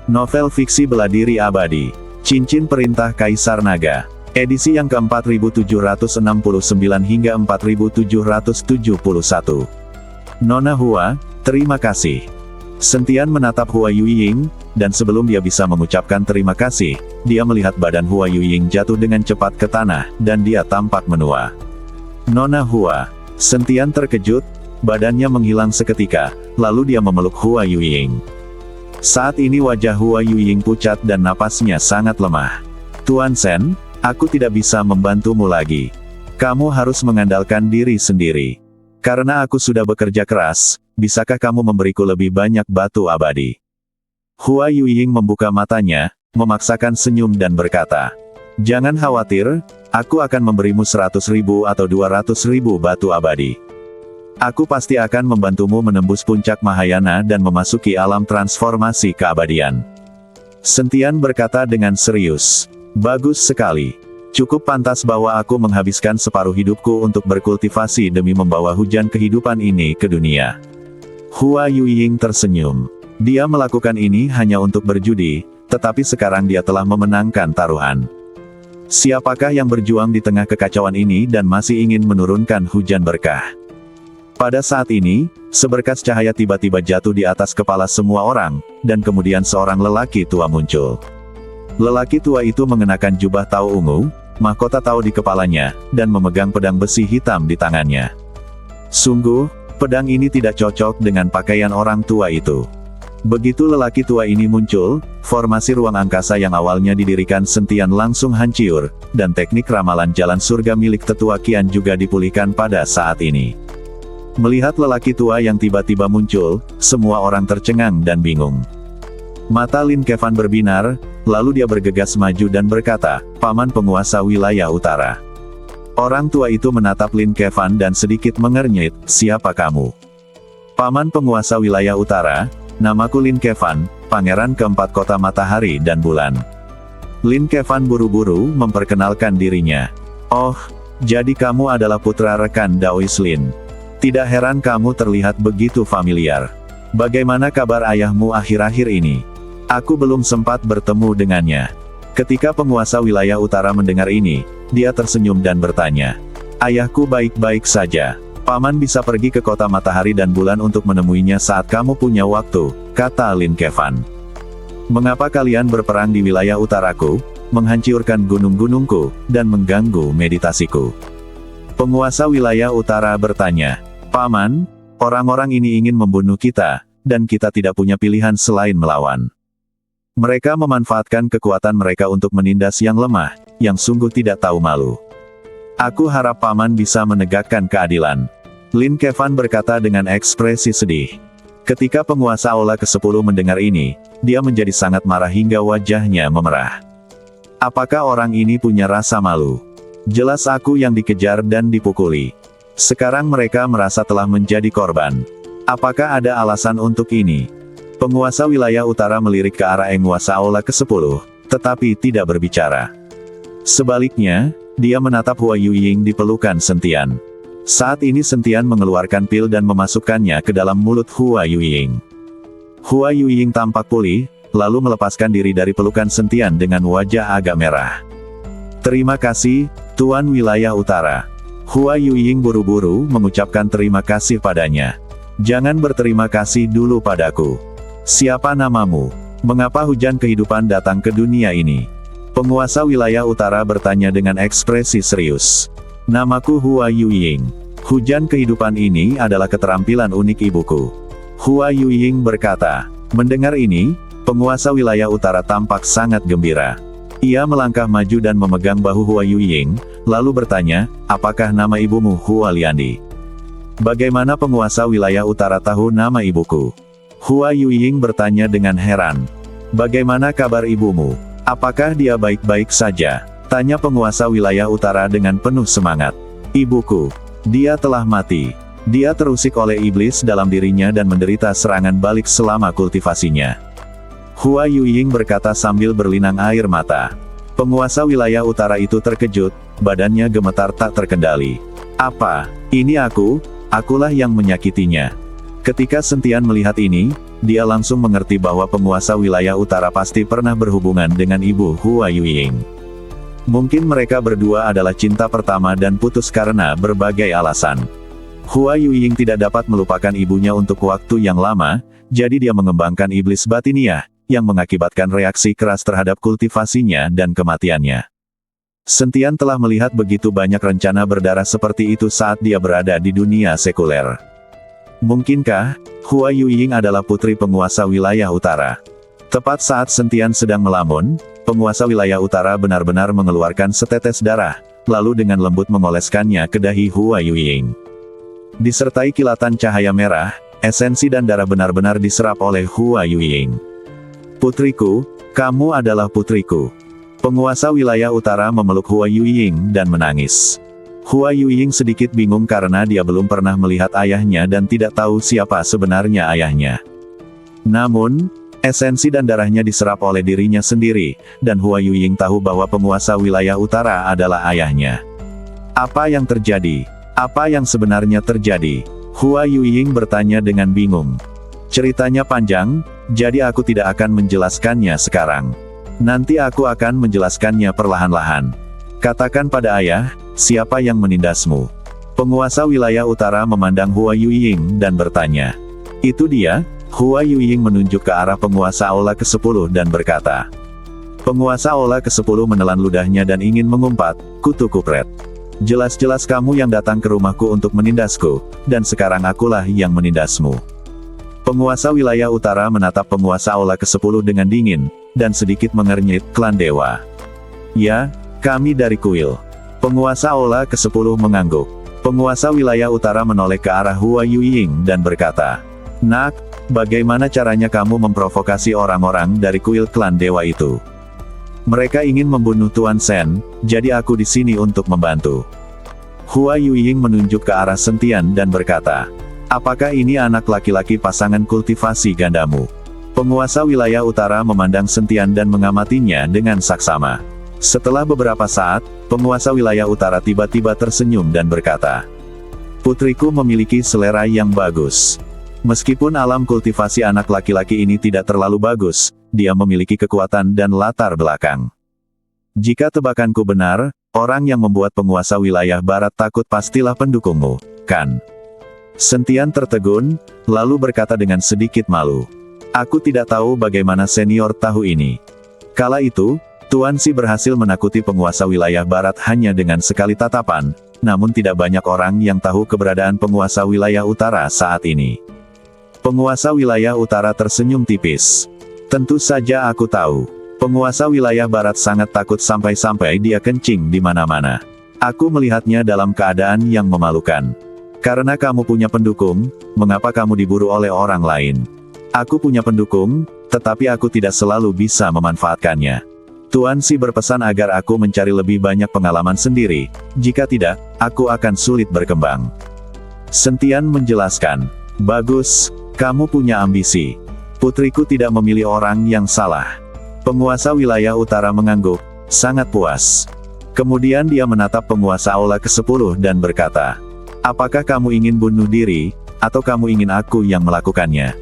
Novel fiksi bela diri abadi. Cincin Perintah Kaisar Naga. Edisi yang ke-4769 hingga 4771. Nona Hua, terima kasih. Sentian menatap Hua Yuying, dan sebelum dia bisa mengucapkan terima kasih, dia melihat badan Hua Yuying jatuh dengan cepat ke tanah, dan dia tampak menua. Nona Hua. Sentian terkejut, badannya menghilang seketika, lalu dia memeluk Hua Yuying. Saat ini wajah Hua Yuying pucat dan napasnya sangat lemah. Tuan Sen, aku tidak bisa membantumu lagi. Kamu harus mengandalkan diri sendiri. Karena aku sudah bekerja keras, bisakah kamu memberiku lebih banyak batu abadi? Hua Yuying membuka matanya, memaksakan senyum dan berkata, jangan khawatir, aku akan memberimu 100.000 atau 200.000 batu abadi. Aku pasti akan membantumu menembus puncak Mahayana dan memasuki alam transformasi keabadian. Sentian berkata dengan serius. Bagus sekali. Cukup pantas bahwa aku menghabiskan separuh hidupku untuk berkultivasi demi membawa hujan kehidupan ini ke dunia. Hua Yuying tersenyum. Dia melakukan ini hanya untuk berjudi, tetapi sekarang dia telah memenangkan taruhan. Siapakah yang berjuang di tengah kekacauan ini dan masih ingin menurunkan hujan berkah? Pada saat ini, seberkas cahaya tiba-tiba jatuh di atas kepala semua orang, dan kemudian seorang lelaki tua muncul. Lelaki tua itu mengenakan jubah tau ungu, mahkota tau di kepalanya, dan memegang pedang besi hitam di tangannya. Sungguh, pedang ini tidak cocok dengan pakaian orang tua itu. Begitu lelaki tua ini muncul, formasi ruang angkasa yang awalnya didirikan Sentian langsung hancur, dan teknik ramalan jalan surga milik tetua Qian juga dipulihkan pada saat ini. Melihat lelaki tua yang tiba-tiba muncul, semua orang tercengang dan bingung. Mata Lin Kevan berbinar, lalu dia bergegas maju dan berkata, Paman Penguasa Wilayah Utara. Orang tua itu menatap Lin Kevan dan sedikit mengernyit, siapa kamu? Paman Penguasa Wilayah Utara, namaku Lin Kevan, Pangeran keempat Kota Matahari dan Bulan. Lin Kevan buru-buru memperkenalkan dirinya. Oh, jadi kamu adalah putra rekan Daois Lin. Tidak heran kamu terlihat begitu familiar. Bagaimana kabar ayahmu akhir-akhir ini? Aku belum sempat bertemu dengannya. Ketika penguasa wilayah utara mendengar ini, dia tersenyum dan bertanya. Ayahku baik-baik saja. Paman bisa pergi ke kota matahari dan bulan untuk menemuinya saat kamu punya waktu, kata Lin Kevan. Mengapa kalian berperang di wilayah utaraku, menghancurkan gunung-gunungku, dan mengganggu meditasiku? Penguasa wilayah utara bertanya, Paman, orang-orang ini ingin membunuh kita, dan kita tidak punya pilihan selain melawan. Mereka memanfaatkan kekuatan mereka untuk menindas yang lemah, yang sungguh tidak tahu malu. Aku harap Paman bisa menegakkan keadilan. Lin Kevan berkata dengan ekspresi sedih. Ketika penguasa Aula ke-10 mendengar ini, dia menjadi sangat marah hingga wajahnya memerah. Apakah orang ini punya rasa malu? Jelas aku yang dikejar dan dipukuli. Sekarang mereka merasa telah menjadi korban. Apakah ada alasan untuk ini? Penguasa wilayah utara melirik ke arah penguasa Aula ke-10, tetapi tidak berbicara. Sebaliknya, dia menatap Hua Yuying di pelukan Sentian. Saat ini Sentian mengeluarkan pil dan memasukkannya ke dalam mulut Hua Yuying. Hua Yuying tampak pulih, lalu melepaskan diri dari pelukan Sentian dengan wajah agak merah. Terima kasih, Tuan Wilayah Utara. Hua Yuying buru-buru mengucapkan terima kasih padanya. Jangan berterima kasih dulu padaku. Siapa namamu? Mengapa hujan kehidupan datang ke dunia ini? Penguasa wilayah utara bertanya dengan ekspresi serius. Namaku Hua Yuying. Hujan kehidupan ini adalah keterampilan unik ibuku. Hua Yuying berkata. Mendengar ini, penguasa wilayah utara tampak sangat gembira. Ia melangkah maju dan memegang bahu Hua Yuying, lalu bertanya, apakah nama ibumu Hua Liandi? Bagaimana penguasa wilayah utara tahu nama ibuku? Hua Yuying bertanya dengan heran. Bagaimana kabar ibumu? Apakah dia baik-baik saja? Tanya penguasa wilayah utara dengan penuh semangat. Ibuku. Dia telah mati. Dia terusik oleh iblis dalam dirinya dan menderita serangan balik selama kultivasinya. Hua Yuying berkata sambil berlinang air mata. Penguasa wilayah utara itu terkejut, badannya gemetar tak terkendali. Apa? Ini aku? Akulah yang menyakitinya. Ketika Sentian melihat ini, dia langsung mengerti bahwa penguasa wilayah utara pasti pernah berhubungan dengan ibu Hua Yuying. Mungkin mereka berdua adalah cinta pertama dan putus karena berbagai alasan. Hua Yuying tidak dapat melupakan ibunya untuk waktu yang lama, jadi dia mengembangkan iblis batiniah, yang mengakibatkan reaksi keras terhadap kultivasinya dan kematiannya. Sentian telah melihat begitu banyak rencana berdarah seperti itu saat dia berada di dunia sekuler. Mungkinkah Hua Yuying adalah putri penguasa wilayah utara? Tepat saat Sentian sedang melamun, penguasa wilayah utara benar-benar mengeluarkan setetes darah, lalu dengan lembut mengoleskannya ke dahi Hua Yuying. Disertai kilatan cahaya merah, esensi dan darah benar-benar diserap oleh Hua Yuying. "Putriku, kamu adalah putriku." Penguasa wilayah utara memeluk Hua Yuying dan menangis. Hua Yuying sedikit bingung karena dia belum pernah melihat ayahnya dan tidak tahu siapa sebenarnya ayahnya. Namun, esensi dan darahnya diserap oleh dirinya sendiri, dan Hua Yuying tahu bahwa penguasa wilayah utara adalah ayahnya. Apa yang terjadi? Apa yang sebenarnya terjadi? Hua Yuying bertanya dengan bingung. Ceritanya panjang, jadi aku tidak akan menjelaskannya sekarang. Nanti aku akan menjelaskannya perlahan-lahan. Katakan pada ayah, siapa yang menindasmu? Penguasa wilayah utara memandang Hua Yuying dan bertanya. Itu dia. Hua Yuying menunjuk ke arah penguasa aula ke-10 dan berkata. Penguasa aula ke-10 menelan ludahnya dan ingin mengumpat, kutu kupret. Jelas-jelas kamu yang datang ke rumahku untuk menindasku, dan sekarang akulah yang menindasmu. Penguasa wilayah utara menatap penguasa aula ke-10 dengan dingin, dan sedikit mengernyit, klan dewa. Ya, kami dari kuil. Penguasa aula ke-10 mengangguk. Penguasa wilayah utara menoleh ke arah Hua Yuying dan berkata, Nak, bagaimana caranya kamu memprovokasi orang-orang dari kuil klan dewa itu? Mereka ingin membunuh Tuan Sen, jadi aku di sini untuk membantu. Hua Yuying menunjuk ke arah Sentian dan berkata, apakah ini anak laki-laki pasangan kultivasi gandamu? Penguasa wilayah utara memandang Sentian dan mengamatinya dengan saksama. Setelah beberapa saat, penguasa wilayah utara tiba-tiba tersenyum dan berkata, putriku memiliki selera yang bagus. Meskipun alam kultivasi anak laki-laki ini tidak terlalu bagus, dia memiliki kekuatan dan latar belakang. Jika tebakanku benar, orang yang membuat penguasa wilayah barat takut pastilah pendukungmu, kan? Sentian tertegun, lalu berkata dengan sedikit malu. Aku tidak tahu bagaimana senior tahu ini. Kala itu, Tuan Si berhasil menakuti penguasa wilayah barat hanya dengan sekali tatapan, namun tidak banyak orang yang tahu keberadaan penguasa wilayah utara saat ini. Penguasa wilayah utara tersenyum tipis. Tentu saja aku tahu. Penguasa wilayah barat sangat takut sampai-sampai dia kencing di mana-mana. Aku melihatnya dalam keadaan yang memalukan. Karena kamu punya pendukung, mengapa kamu diburu oleh orang lain? Aku punya pendukung, tetapi aku tidak selalu bisa memanfaatkannya. Tuan Si berpesan agar aku mencari lebih banyak pengalaman sendiri, jika tidak, aku akan sulit berkembang. Sentian menjelaskan, bagus, kamu punya ambisi. Putriku tidak memilih orang yang salah. Penguasa wilayah utara mengangguk, sangat puas. Kemudian dia menatap penguasa aula ke-10 dan berkata, apakah kamu ingin bunuh diri, atau kamu ingin aku yang melakukannya?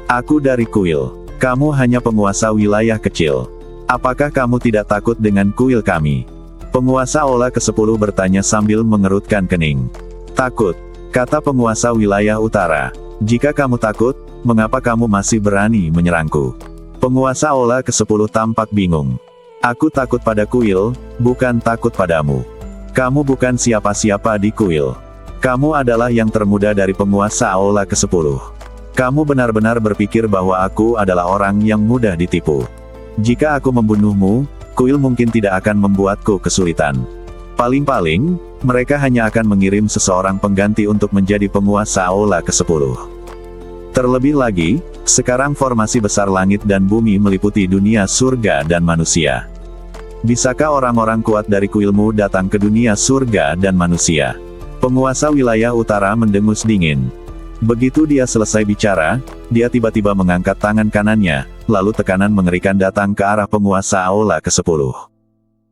Aku dari kuil. Kamu hanya penguasa wilayah kecil. Apakah kamu tidak takut dengan kuil kami? Penguasa aula ke-10 bertanya sambil mengerutkan kening. Takut, kata penguasa wilayah utara. Jika kamu takut, mengapa kamu masih berani menyerangku? Penguasa aula ke-10 tampak bingung. Aku takut pada kuil, bukan takut padamu. Kamu bukan siapa-siapa di kuil. Kamu adalah yang termuda dari penguasa aula ke-10. Kamu benar-benar berpikir bahwa aku adalah orang yang mudah ditipu. Jika aku membunuhmu, kuil mungkin tidak akan membuatku kesulitan. Paling-paling, mereka hanya akan mengirim seseorang pengganti untuk menjadi penguasa aula ke-10. Terlebih lagi, sekarang formasi besar langit dan bumi meliputi dunia surga dan manusia. Bisakah orang-orang kuat dari kuilmu datang ke dunia surga dan manusia? Penguasa wilayah utara mendengus dingin. Begitu dia selesai bicara, dia tiba-tiba mengangkat tangan kanannya, lalu tekanan mengerikan datang ke arah penguasa aula ke-10.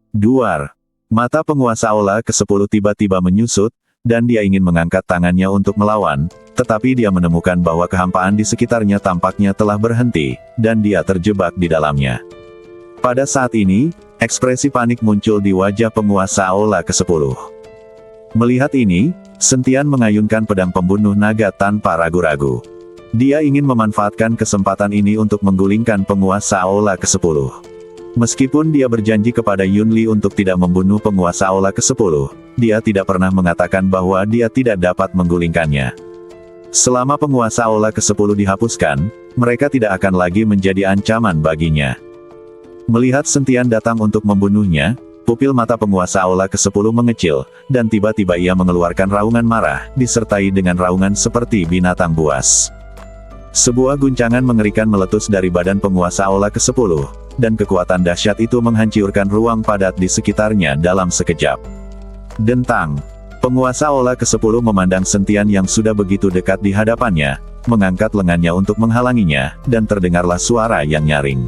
Duar. Mata penguasa aula ke-10 tiba-tiba menyusut, dan dia ingin mengangkat tangannya untuk melawan, tetapi dia menemukan bahwa kehampaan di sekitarnya tampaknya telah berhenti, dan dia terjebak di dalamnya. Pada saat ini, ekspresi panik muncul di wajah penguasa Aula ke-10. Melihat ini, Sentian mengayunkan pedang pembunuh naga tanpa ragu-ragu. Dia ingin memanfaatkan kesempatan ini untuk menggulingkan penguasa Aula ke-10. Meskipun dia berjanji kepada Yunli untuk tidak membunuh penguasa Aula ke-10, dia tidak pernah mengatakan bahwa dia tidak dapat menggulingkannya. Selama penguasa Aula ke-10 dihapuskan, mereka tidak akan lagi menjadi ancaman baginya. Melihat Sentian datang untuk membunuhnya, pupil mata penguasa Aula ke-10 mengecil, dan tiba-tiba ia mengeluarkan raungan marah, disertai dengan raungan seperti binatang buas. Sebuah guncangan mengerikan meletus dari badan penguasa Aula ke-10, dan kekuatan dahsyat itu menghancurkan ruang padat di sekitarnya dalam sekejap. Dentang! Penguasa Aula ke-10 memandang Sentian yang sudah begitu dekat di hadapannya, mengangkat lengannya untuk menghalanginya, dan terdengarlah suara yang nyaring.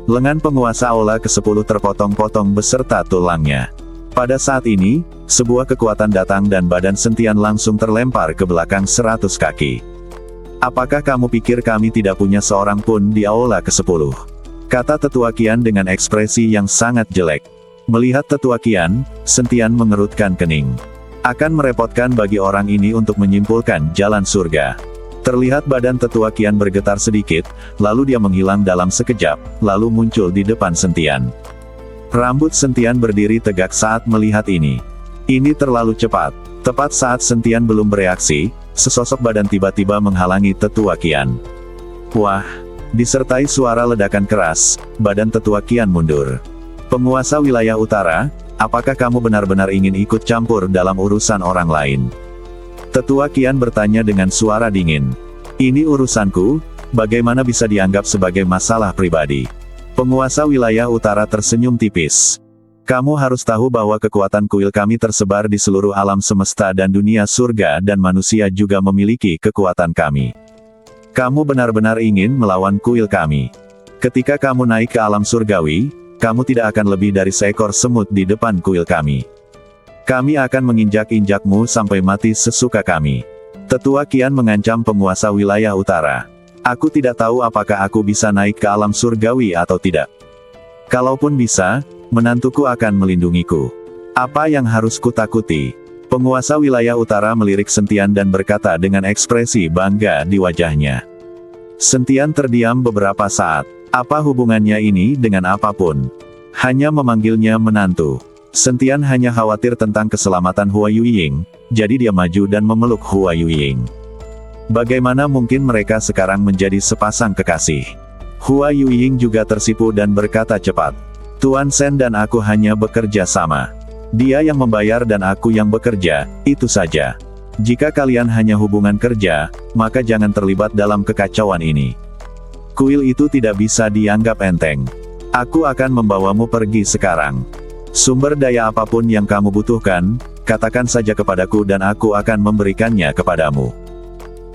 Lengan penguasa Aula ke-10 terpotong-potong beserta tulangnya. Pada saat ini, sebuah kekuatan datang dan badan Sentian langsung terlempar ke belakang 100 kaki. Apakah kamu pikir kami tidak punya seorang pun di Aula ke-10? Kata Tetua Qian dengan ekspresi yang sangat jelek. Melihat Tetua Qian, Sentian mengerutkan kening. Akan merepotkan bagi orang ini untuk menyimpulkan jalan surga. Terlihat badan Tetua Qian bergetar sedikit, lalu dia menghilang dalam sekejap, lalu muncul di depan Sentian. Rambut Sentian berdiri tegak saat melihat ini. Ini terlalu cepat. Tepat saat Sentian belum bereaksi, sesosok badan tiba-tiba menghalangi Tetua Qian. Wah! Disertai suara ledakan keras, badan Tetua Qian mundur. Penguasa wilayah utara, apakah kamu benar-benar ingin ikut campur dalam urusan orang lain? Tetua Qian bertanya dengan suara dingin. Ini urusanku, bagaimana bisa dianggap sebagai masalah pribadi? Penguasa wilayah utara tersenyum tipis. Kamu harus tahu bahwa kekuatan kuil kami tersebar di seluruh alam semesta dan dunia surga dan manusia juga memiliki kekuatan kami. Kamu benar-benar ingin melawan kuil kami. Ketika kamu naik ke alam surgawi, kamu tidak akan lebih dari seekor semut di depan kuil kami. Kami akan menginjak-injakmu sampai mati sesuka kami. Tetua Qian mengancam penguasa wilayah utara. Aku tidak tahu apakah aku bisa naik ke alam surgawi atau tidak. Kalaupun bisa, menantuku akan melindungiku. Apa yang harus kutakuti? Penguasa wilayah utara melirik Sentian dan berkata dengan ekspresi bangga di wajahnya. Sentian terdiam beberapa saat. Apa hubungannya ini dengan apapun? Hanya memanggilnya menantu. Sentian hanya khawatir tentang keselamatan Hua Yueying, jadi dia maju dan memeluk Hua Yueying. Bagaimana mungkin mereka sekarang menjadi sepasang kekasih? Hua Yueying juga tersipu dan berkata cepat. Tuan Shen dan aku hanya bekerja sama. Dia yang membayar dan aku yang bekerja, itu saja. Jika kalian hanya hubungan kerja, maka jangan terlibat dalam kekacauan ini. Kuil itu tidak bisa dianggap enteng. Aku akan membawamu pergi sekarang. Sumber daya apapun yang kamu butuhkan, katakan saja kepadaku dan aku akan memberikannya kepadamu.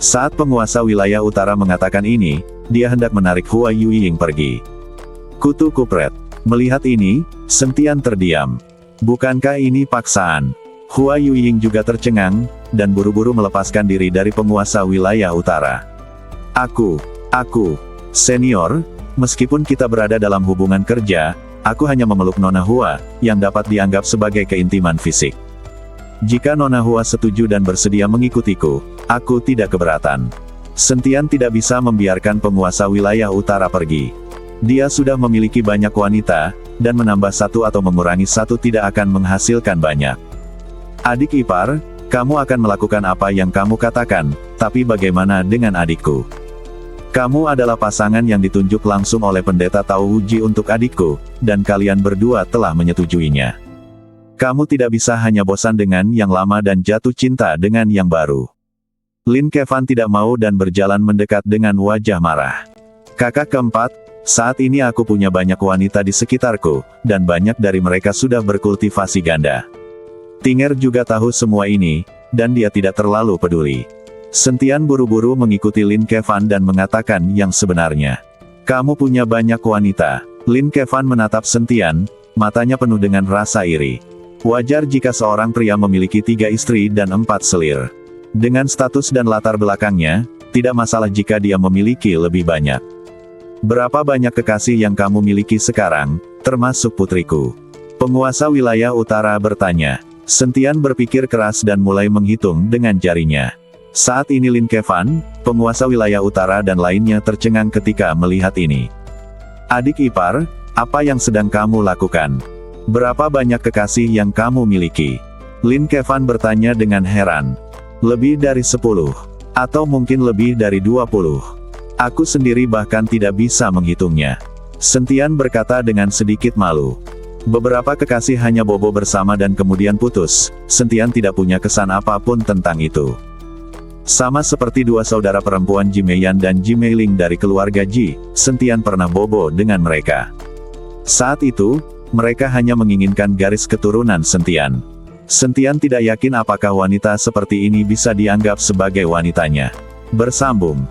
Saat penguasa wilayah utara mengatakan ini, dia hendak menarik Hua Yueying pergi. Kutu kupret. Melihat ini, Sentian terdiam. Bukankah ini paksaan? Hua Yueying juga tercengang, dan buru-buru melepaskan diri dari penguasa wilayah utara. Aku, senior, meskipun kita berada dalam hubungan kerja, aku hanya memeluk Nona Hua, yang dapat dianggap sebagai keintiman fisik. Jika Nona Hua setuju dan bersedia mengikutiku, aku tidak keberatan. Sentian tidak bisa membiarkan penguasa wilayah utara pergi. Dia sudah memiliki banyak wanita, dan menambah satu atau mengurangi satu tidak akan menghasilkan banyak. Adik ipar, kamu akan melakukan apa yang kamu katakan, tapi bagaimana dengan adikku? Kamu adalah pasangan yang ditunjuk langsung oleh pendeta Tao Wuji untuk adikku, dan kalian berdua telah menyetujuinya. Kamu tidak bisa hanya bosan dengan yang lama dan jatuh cinta dengan yang baru. Lin Kevan tidak mau dan berjalan mendekat dengan wajah marah. Kakak keempat, saat ini aku punya banyak wanita di sekitarku, dan banyak dari mereka sudah berkultivasi ganda. Tinger juga tahu semua ini, dan dia tidak terlalu peduli. Sentian buru-buru mengikuti Lin Kevan dan mengatakan yang sebenarnya. Kamu punya banyak wanita. Lin Kevan menatap Sentian, matanya penuh dengan rasa iri. Wajar jika seorang pria memiliki 3 istri dan 4 selir. Dengan status dan latar belakangnya, tidak masalah jika dia memiliki lebih banyak. Berapa banyak kekasih yang kamu miliki sekarang, termasuk putriku? Penguasa wilayah utara bertanya. Sentian berpikir keras dan mulai menghitung dengan jarinya. Saat ini Lin Kevan, penguasa wilayah utara dan lainnya tercengang ketika melihat ini. Adik ipar, apa yang sedang kamu lakukan? Berapa banyak kekasih yang kamu miliki? Lin Kevan bertanya dengan heran. Lebih dari 10. Atau mungkin lebih dari 20. Aku sendiri bahkan tidak bisa menghitungnya. Sentian berkata dengan sedikit malu. Beberapa kekasih hanya bobo bersama dan kemudian putus. Sentian tidak punya kesan apapun tentang itu. Sama seperti 2 saudara perempuan Ji Meiyan dan Ji Meiling dari keluarga Ji, Sentian pernah bobo dengan mereka. Saat itu, mereka hanya menginginkan garis keturunan Sentian. Sentian tidak yakin apakah wanita seperti ini bisa dianggap sebagai wanitanya. Bersambung.